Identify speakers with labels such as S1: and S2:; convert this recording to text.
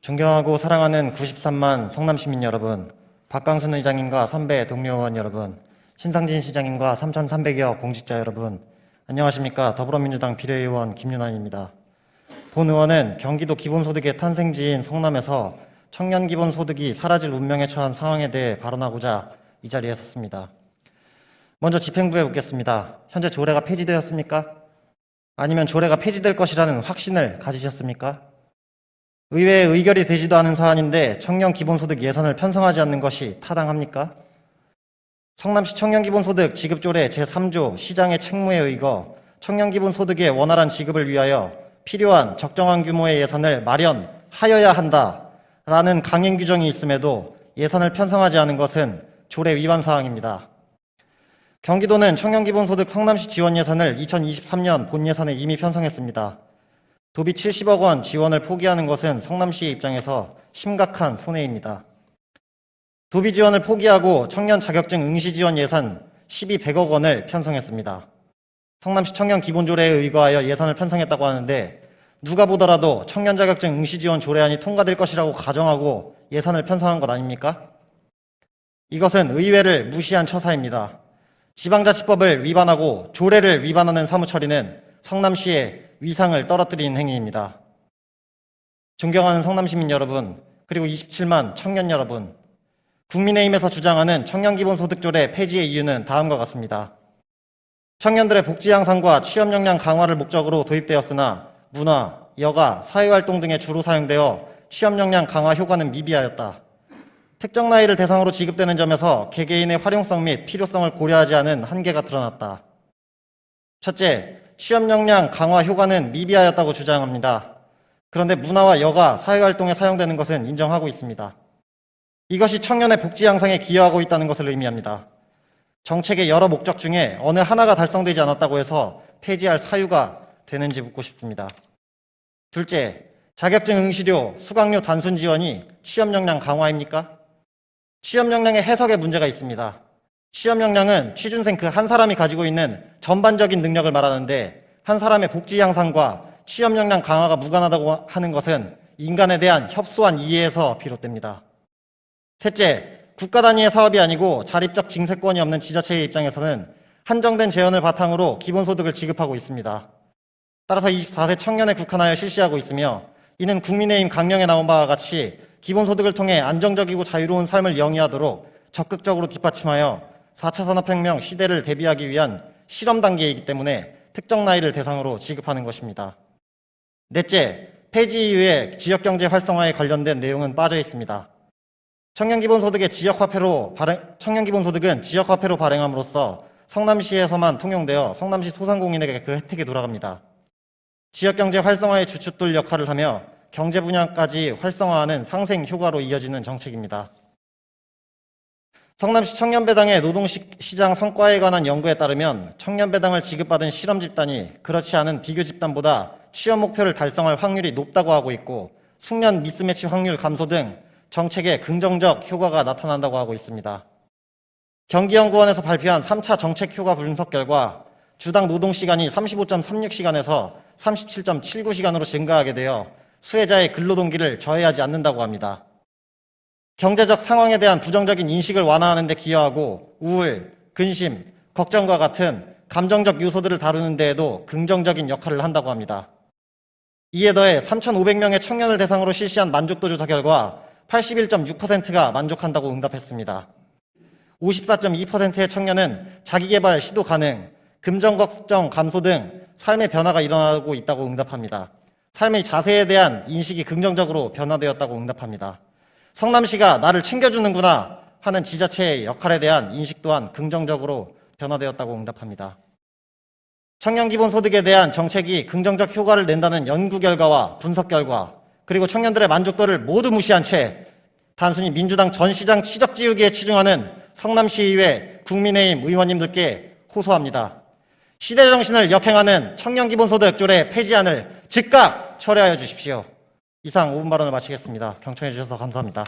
S1: 존경하고 사랑하는 93만 성남시민 여러분, 박광순 의장님과 선배 동료 의원 여러분, 신상진 시장님과 3,300여 공직자 여러분, 안녕하십니까. 더불어민주당 비례의원 김윤환입니다. 본 의원은 경기도 기본소득의 탄생지인 성남에서 청년 기본소득이 사라질 운명에 처한 상황에 대해 발언하고자 이 자리에 섰습니다. 먼저 집행부에 묻겠습니다. 현재 조례가 폐지되었습니까? 아니면 조례가 폐지될 것이라는 확신을 가지셨습니까? 의회에 의결이 되지도 않은 사안인데 청년 기본소득 예산을 편성하지 않는 것이 타당합니까? 성남시 청년기본소득 지급조례 제3조 시장의 책무에 의거 청년 기본소득의 원활한 지급을 위하여 필요한 적정한 규모의 예산을 마련하여야 한다라는 강행 규정이 있음에도 예산을 편성하지 않은 것은 조례 위반 사항입니다. 경기도는 청년기본소득 성남시 지원 예산을 2023년 본 예산에 이미 편성했습니다. 도비 70억 원 지원을 포기하는 것은 성남시의 입장에서 심각한 손해입니다. 도비 지원을 포기하고 청년 자격증 응시 지원 예산 1200억 원을 편성했습니다. 성남시 청년 기본조례에 의거하여 예산을 편성했다고 하는데 누가 보더라도 청년 자격증 응시 지원 조례안이 통과될 것이라고 가정하고 예산을 편성한 것 아닙니까? 이것은 의회를 무시한 처사입니다. 지방자치법을 위반하고 조례를 위반하는 사무처리는 성남시의 위상을 떨어뜨리는 행위입니다. 존경하는 성남시민 여러분, 그리고 27만 청년 여러분, 국민의힘에서 주장하는 청년기본소득조례 폐지의 이유는 다음과 같습니다. 청년들의 복지 향상과 취업 역량 강화를 목적으로 도입되었으나 문화, 여가, 사회활동 등에 주로 사용되어 취업 역량 강화 효과는 미비하였다. 특정 나이를 대상으로 지급되는 점에서 개개인의 활용성 및 필요성을 고려하지 않은 한계가 드러났다. 첫째, 취업 역량 강화 효과는 미비하였다고 주장합니다. 그런데 문화와 여가, 사회활동에 사용되는 것은 인정하고 있습니다. 이것이 청년의 복지 향상에 기여하고 있다는 것을 의미합니다. 정책의 여러 목적 중에 어느 하나가 달성되지 않았다고 해서 폐지할 사유가 되는지 묻고 싶습니다. 둘째, 자격증 응시료, 수강료 단순 지원이 취업 역량 강화입니까? 취업 역량의 해석에 문제가 있습니다. 취업 역량은 취준생 그 한 사람이 가지고 있는 전반적인 능력을 말하는데 한 사람의 복지 향상과 취업 역량 강화가 무관하다고 하는 것은 인간에 대한 협소한 이해에서 비롯됩니다. 셋째, 국가 단위의 사업이 아니고 자립적 징세권이 없는 지자체의 입장에서는 한정된 재원을 바탕으로 기본소득을 지급하고 있습니다. 따라서 24세 청년에 국한하여 실시하고 있으며 이는 국민의힘 강령에 나온 바와 같이 기본소득을 통해 안정적이고 자유로운 삶을 영위하도록 적극적으로 뒷받침하여 4차 산업혁명 시대를 대비하기 위한 실험 단계이기 때문에 특정 나이를 대상으로 지급하는 것입니다. 넷째, 폐지 이후에 지역경제 활성화에 관련된 내용은 빠져 있습니다. 청년기본소득은 지역화폐로 발행함으로써 성남시에서만 통용되어 성남시 소상공인에게 그 혜택이 돌아갑니다. 지역경제 활성화의 주춧돌 역할을 하며 경제 분야까지 활성화하는 상생 효과로 이어지는 정책입니다. 성남시 청년배당의 노동시장 성과에 관한 연구에 따르면 청년배당을 지급받은 실험 집단이 그렇지 않은 비교 집단보다 취업 목표를 달성할 확률이 높다고 하고 있고 숙련 미스매치 확률 감소 등 정책에 긍정적 효과가 나타난다고 하고 있습니다. 경기연구원에서 발표한 3차 정책 효과 분석 결과 주당 노동시간이 35.36시간에서 37.79시간으로 증가하게 되어 수혜자의 근로동기를 저해하지 않는다고 합니다. 경제적 상황에 대한 부정적인 인식을 완화하는 데 기여하고 우울, 근심, 걱정과 같은 감정적 요소들을 다루는 데에도 긍정적인 역할을 한다고 합니다. 이에 더해 3,500명의 청년을 대상으로 실시한 만족도 조사 결과 81.6%가 만족한다고 응답했습니다. 54.2%의 청년은 자기개발 시도 가능, 금전 걱정 감소 등 삶의 변화가 일어나고 있다고 응답합니다. 삶의 자세에 대한 인식이 긍정적으로 변화되었다고 응답합니다. 성남시가 나를 챙겨주는구나 하는 지자체의 역할에 대한 인식 또한 긍정적으로 변화되었다고 응답합니다. 청년기본소득에 대한 정책이 긍정적 효과를 낸다는 연구 결과와 분석 결과 그리고 청년들의 만족도를 모두 무시한 채 단순히 민주당 전 시장 치적 지우기에 치중하는 성남시의회 국민의힘 의원님들께 호소합니다. 시대 정신을 역행하는 청년기본소득 조례 폐지안을 즉각 철회하여 주십시오. 이상 5분 발언을 마치겠습니다. 경청해 주셔서 감사합니다.